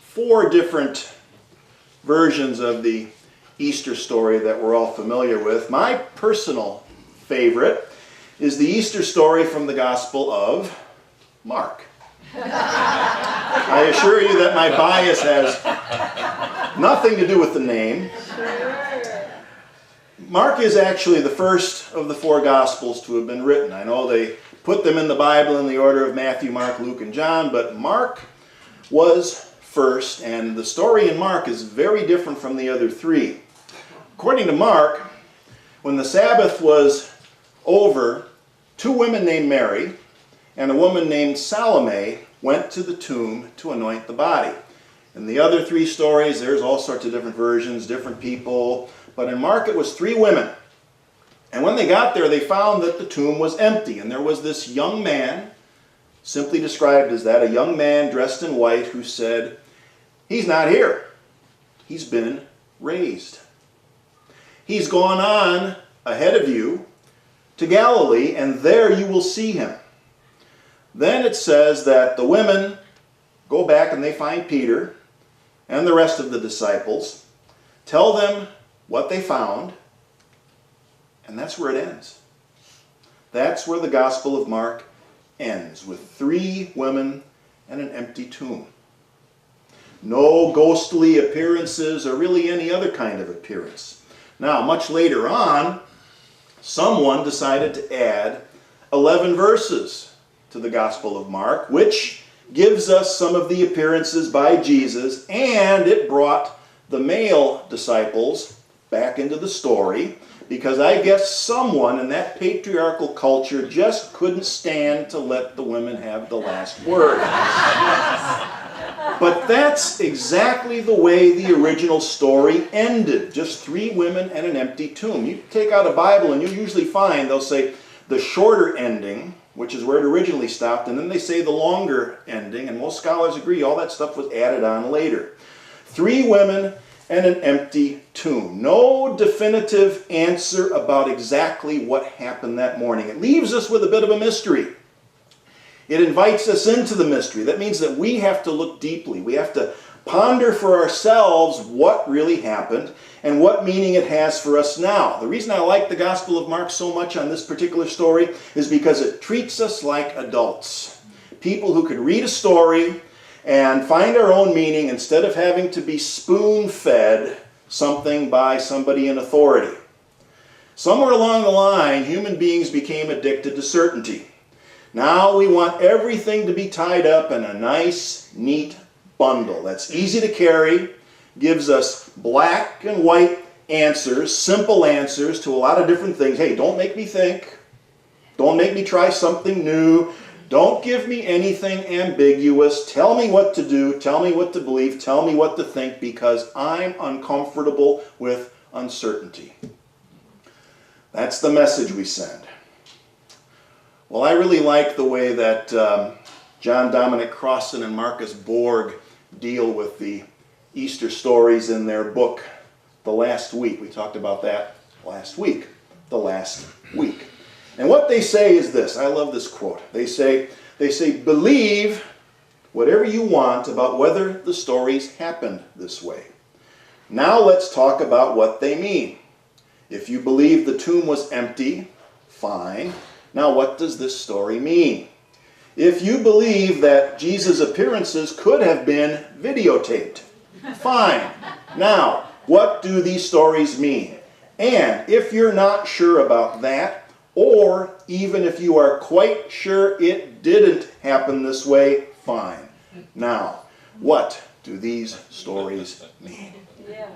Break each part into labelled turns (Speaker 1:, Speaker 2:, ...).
Speaker 1: four different versions of the Easter story that we're all familiar with. My personal favorite is the Easter story from the Gospel of Mark. I assure you that my bias has nothing to do with the name. Mark is actually the first of the four Gospels to have been written. I know they put them in the Bible in the order of Matthew, Mark, Luke, and John, but Mark was first, and the story in Mark is very different from the other three. According to Mark, when the Sabbath was over, two women named Mary and a woman named Salome went to the tomb to anoint the body. In the other three stories, there's all sorts of different versions, different people, but in Mark it was three women. And when they got there, they found that the tomb was empty, and there was this young man, simply described as that, a young man dressed in white, who said, "He's not here. He's been raised. He's gone on ahead of you to Galilee, and there you will see him." Then it says that the women go back and they find Peter and the rest of the disciples, tell them what they found, and that's where it ends. That's where the Gospel of Mark ends, with three women and an empty tomb. No ghostly appearances or really any other kind of appearance. Now, much later on, someone decided to add 11 verses to the Gospel of Mark, which gives us some of the appearances by Jesus, and it brought the male disciples back into the story, because I guess someone in that patriarchal culture just couldn't stand to let the women have the last word. But that's exactly the way the original story ended. Just three women and an empty tomb. You take out a Bible and you usually find they'll say the shorter ending, which is where it originally stopped, and then they say the longer ending, and most scholars agree all that stuff was added on later. Three women and an empty tomb. No definitive answer about exactly what happened that morning. It leaves us with a bit of a mystery. It invites us into the mystery. That means that we have to look deeply. We have to ponder for ourselves what really happened and what meaning it has for us now. The reason I like the Gospel of Mark so much on this particular story is because it treats us like adults. People who could read a story and find our own meaning instead of having to be spoon-fed something by somebody in authority. Somewhere along the line, human beings became addicted to certainty. Now we want everything to be tied up in a nice, neat bundle that's easy to carry, gives us black and white answers, simple answers to a lot of different things. Hey, don't make me think. Don't make me try something new. Don't give me anything ambiguous. Tell me what to do. Tell me what to believe. Tell me what to think, because I'm uncomfortable with uncertainty. That's the message we send. Well, I really like the way that John Dominic Crossan and Marcus Borg deal with the Easter stories in their book, The Last Week. We talked about that last week. The Last Week. And what they say is this. I love this quote. They say, believe whatever you want about whether the stories happened this way. Now let's talk about what they mean. If you believe the tomb was empty, fine. Now what does this story mean? If you believe that Jesus' appearances could have been videotaped, fine. Now, what do these stories mean? And if you're not sure about that, or even if you are quite sure it didn't happen this way, fine. Now, what do these stories mean? Yeah.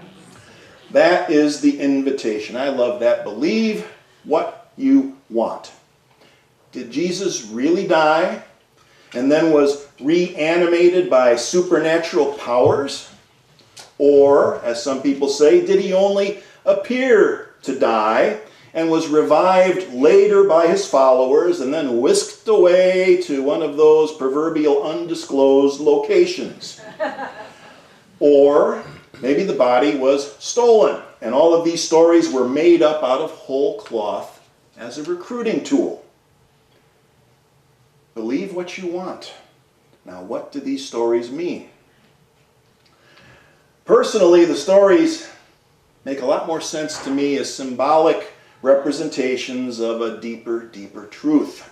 Speaker 1: That is the invitation. I love that. Believe what you want. Did Jesus really die and then was reanimated by supernatural powers? Or, as some people say, did he only appear to die and was revived later by his followers and then whisked away to one of those proverbial undisclosed locations? Or maybe the body was stolen and all of these stories were made up out of whole cloth as a recruiting tool. Believe what you want. Now, what do these stories mean? Personally, the stories make a lot more sense to me as symbolic representations of a deeper, deeper truth.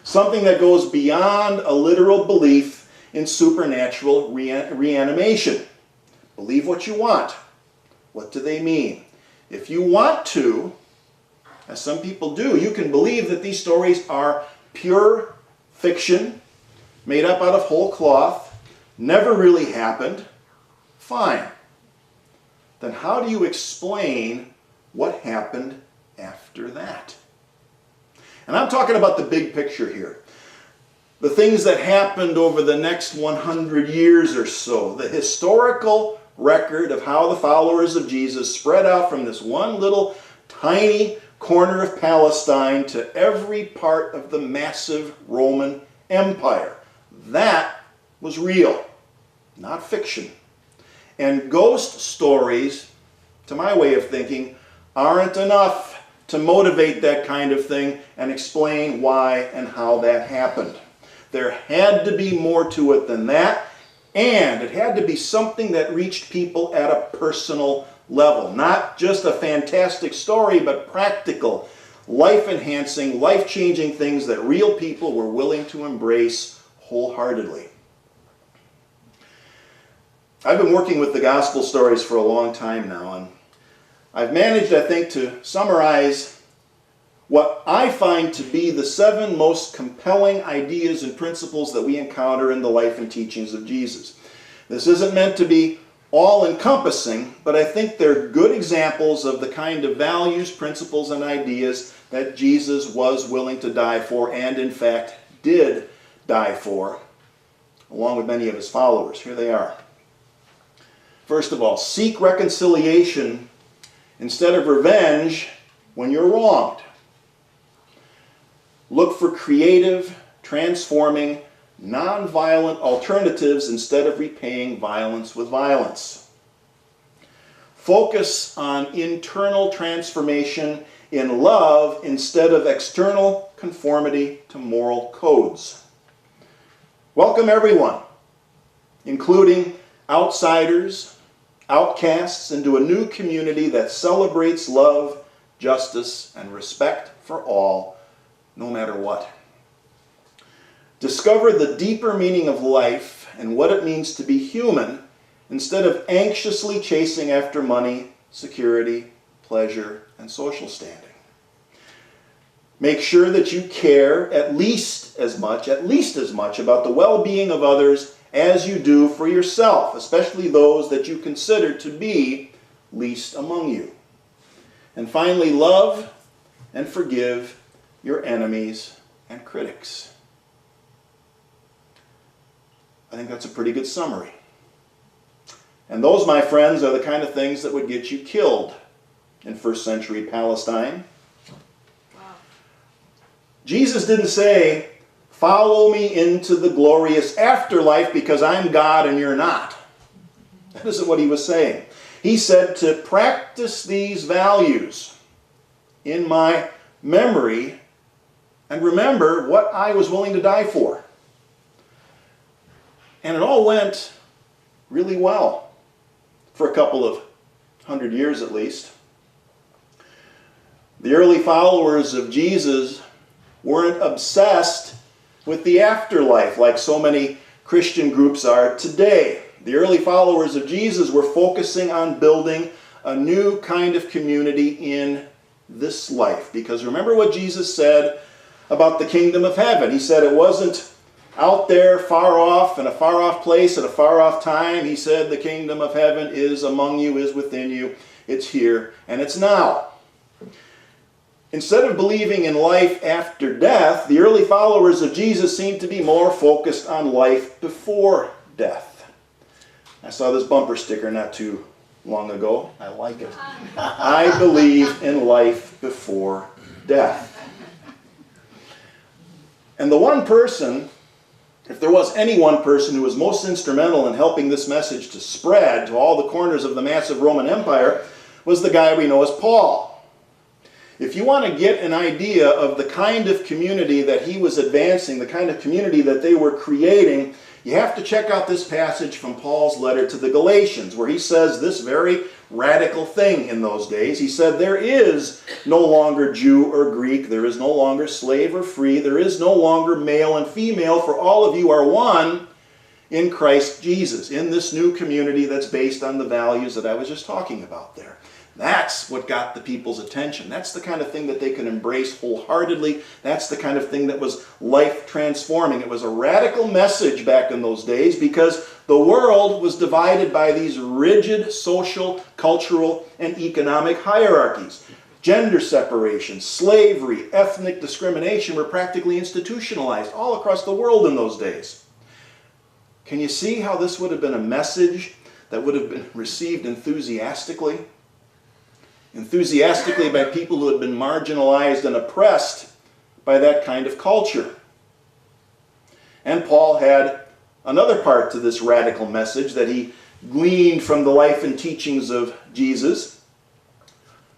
Speaker 1: Something that goes beyond a literal belief in supernatural reanimation. Believe what you want. What do they mean? If you want to, as some people do, you can believe that these stories are pure fiction, made up out of whole cloth, never really happened. Fine. Then how do you explain what happened after that? And I'm talking about the big picture here. The things that happened over the next 100 years or so. The historical record of how the followers of Jesus spread out from this one little tiny corner of Palestine to every part of the massive Roman Empire. That was real, not fiction. And ghost stories, to my way of thinking, aren't enough to motivate that kind of thing and explain why and how that happened. There had to be more to it than that, and it had to be something that reached people at a personal level. Not just a fantastic story, but practical, life-enhancing, life-changing things that real people were willing to embrace wholeheartedly. I've been working with the gospel stories for a long time now, and I've managed, I think, to summarize what I find to be the 7 most compelling ideas and principles that we encounter in the life and teachings of Jesus. This isn't meant to be all-encompassing, but I think they're good examples of the kind of values, principles, and ideas that Jesus was willing to die for, and in fact did die for, along with many of his followers. Here they are. First of all, seek reconciliation instead of revenge when you're wronged. Look for creative, transforming, non-violent alternatives instead of repaying violence with violence. Focus on internal transformation in love instead of external conformity to moral codes. Welcome everyone, including outsiders, outcasts, into a new community that celebrates love, justice, and respect for all, no matter what. Discover the deeper meaning of life and what it means to be human instead of anxiously chasing after money, security, pleasure, and social standing. Make sure that you care at least as much about the well-being of others as you do for yourself, especially those that you consider to be least among you. And finally, love and forgive your enemies and critics. I think that's a pretty good summary. And those, my friends, are the kind of things that would get you killed in first century Palestine. Wow. Jesus didn't say, "Follow me into the glorious afterlife because I'm God and you're not." That isn't what he was saying. He said to practice these values in my memory and remember what I was willing to die for. And it all went really well for a couple of 100 years at least. The early followers of Jesus weren't obsessed with the afterlife like so many Christian groups are today. The early followers of Jesus were focusing on building a new kind of community in this life. Because remember what Jesus said about the kingdom of heaven. He said it wasn't out there far off in a far off place at a far off time. He said the kingdom of heaven is among you, is within you. It's here and it's now. Instead of believing in life after death, the early followers of Jesus seemed to be more focused on life before death. I saw this bumper sticker not too long ago. I like it. I believe in life before death. And the one person, if there was any one person who was most instrumental in helping this message to spread to all the corners of the massive Roman Empire, was the guy we know as Paul. If you want to get an idea of the kind of community that he was advancing, the kind of community that they were creating, You have to check out this passage from Paul's letter to the Galatians, where he says this very radical thing in those days. He said, there is no longer Jew or Greek, there is no longer slave or free, there is no longer male and female, for all of you are one in Christ Jesus, in this new community that's based on the values that I was just talking about there. That's what got the people's attention. That's the kind of thing that they could embrace wholeheartedly. That's the kind of thing that was life transforming. It was a radical message back in those days because the world was divided by these rigid social, cultural, and economic hierarchies. Gender separation, slavery, ethnic discrimination were practically institutionalized all across the world in those days. Can you see how this would have been a message that would have been received enthusiastically? Enthusiastically by people who had been marginalized and oppressed by that kind of culture. And Paul had another part to this radical message that he gleaned from the life and teachings of Jesus.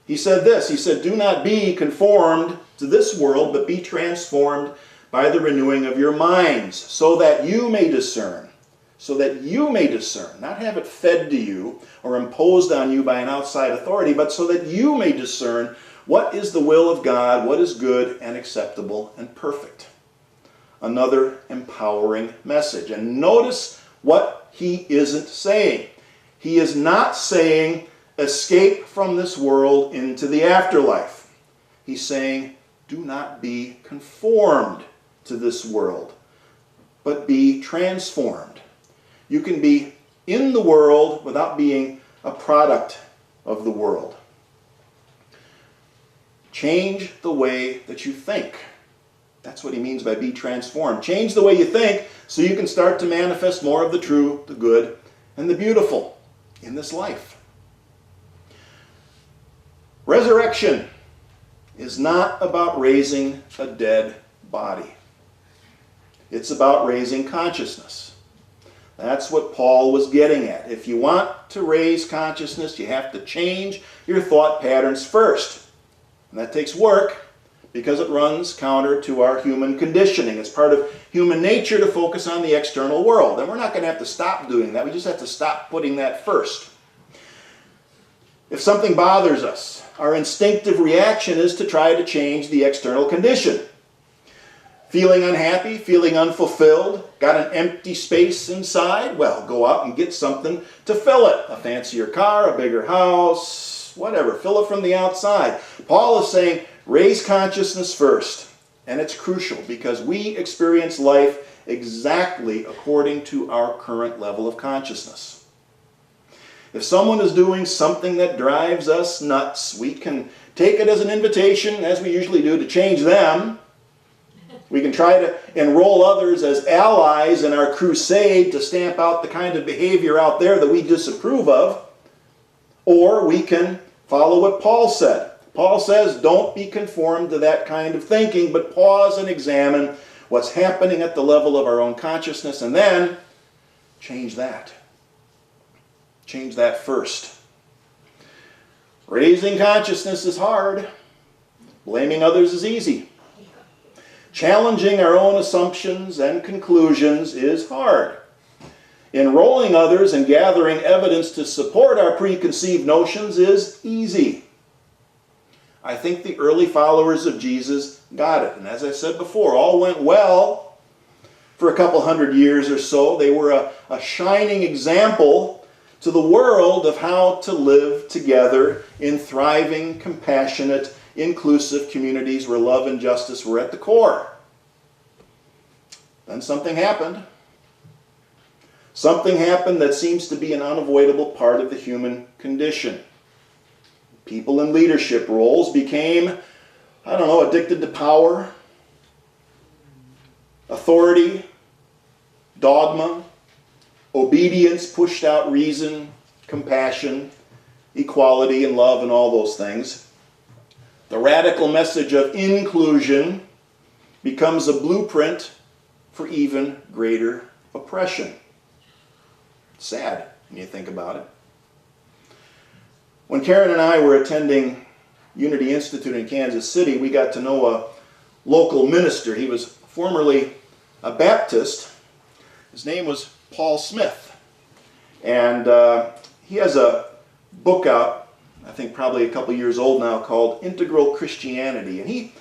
Speaker 1: He said this, he said, do not be conformed to this world, but be transformed by the renewing of your minds, so that you may discern, not have it fed to you or imposed on you by an outside authority, but so that you may discern what is the will of God, what is good and acceptable and perfect. Another empowering message. And notice what he isn't saying. He is not saying, escape from this world into the afterlife. He's saying, do not be conformed to this world, but be transformed. You can be in the world without being a product of the world. Change the way that you think. That's what he means by be transformed. Change the way you think so you can start to manifest more of the true, the good, and the beautiful in this life. Resurrection is not about raising a dead body. It's about raising consciousness. That's what Paul was getting at. If you want to raise consciousness, you have to change your thought patterns first. And that takes work because it runs counter to our human conditioning. It's part of human nature to focus on the external world. And we're not going to have to stop doing that. We just have to stop putting that first. If something bothers us, our instinctive reaction is to try to change the external condition. Feeling unhappy, feeling unfulfilled, got an empty space inside? Well, go out and get something to fill it. A fancier car, a bigger house, whatever. Fill it from the outside. Paul is saying, raise consciousness first. And it's crucial because we experience life exactly according to our current level of consciousness. If someone is doing something that drives us nuts, we can take it as an invitation, as we usually do, to change them. We can try to enroll others as allies in our crusade to stamp out the kind of behavior out there that we disapprove of. Or we can follow what Paul said. Paul says, don't be conformed to that kind of thinking, but pause and examine what's happening at the level of our own consciousness, and then change that. Change that first. Raising consciousness is hard. Blaming others is easy. Challenging our own assumptions and conclusions is hard. Enrolling others and gathering evidence to support our preconceived notions is easy. I think the early followers of Jesus got it. And as I said before, all went well for a couple hundred years or so. They were a shining example to the world of how to live together in thriving, compassionate, inclusive communities where love and justice were at the core. Then something happened. Something happened that seems to be an unavoidable part of the human condition. People in leadership roles became, addicted to power, authority, dogma, obedience pushed out reason, compassion, equality, and love, and all those things. The radical message of inclusion becomes a blueprint for even greater oppression. Sad when you think about it. When Karen and I were attending Unity Institute in Kansas City, we got to know a local minister. He was formerly a Baptist. His name was Paul Smith. And he has a book out, I think probably a couple years old now, called Integral Christianity. And he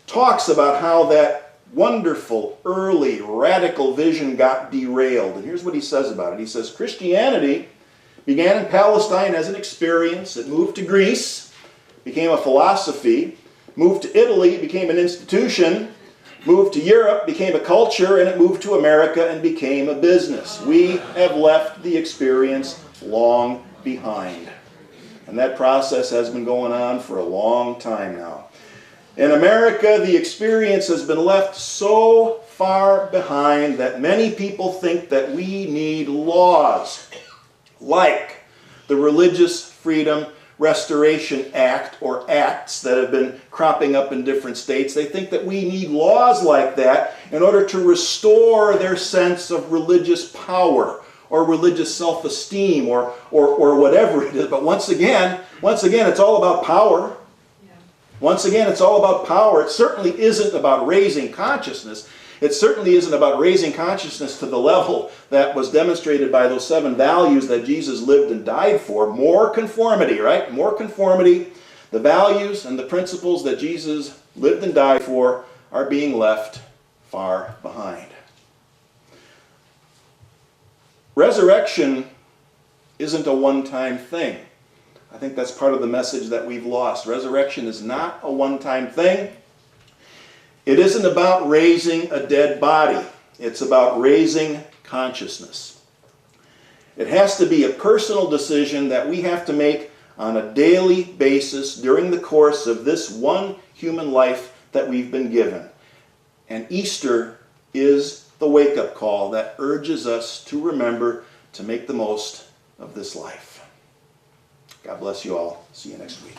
Speaker 1: talks about how that wonderful, early, radical vision got derailed. And here's what he says about it. He says, Christianity began in Palestine as an experience. It moved to Greece, became a philosophy, moved to Italy, became an institution, moved to Europe, became a culture, and it moved to America and became a business. We have left the experience long behind. And that process has been going on for a long time now. In America, the experience has been left so far behind that many people think that we need laws like the Religious Freedom Restoration Act, or acts that have been cropping up in different states. They think that we need laws like that in order to restore their sense of religious power or religious self-esteem or whatever it is. But once again, it's all about power. Once again, it's all about power. It certainly isn't about raising consciousness. It certainly isn't about raising consciousness to the level that was demonstrated by those 7 values that Jesus lived and died for. More conformity, right? More conformity. The values and the principles that Jesus lived and died for are being left far behind. Resurrection isn't a one-time thing. I think that's part of the message that we've lost. Resurrection is not a one-time thing. It isn't about raising a dead body. It's about raising consciousness. It has to be a personal decision that we have to make on a daily basis during the course of this one human life that we've been given. And Easter is the wake-up call that urges us to remember to make the most of this life. God bless you all. See you next week.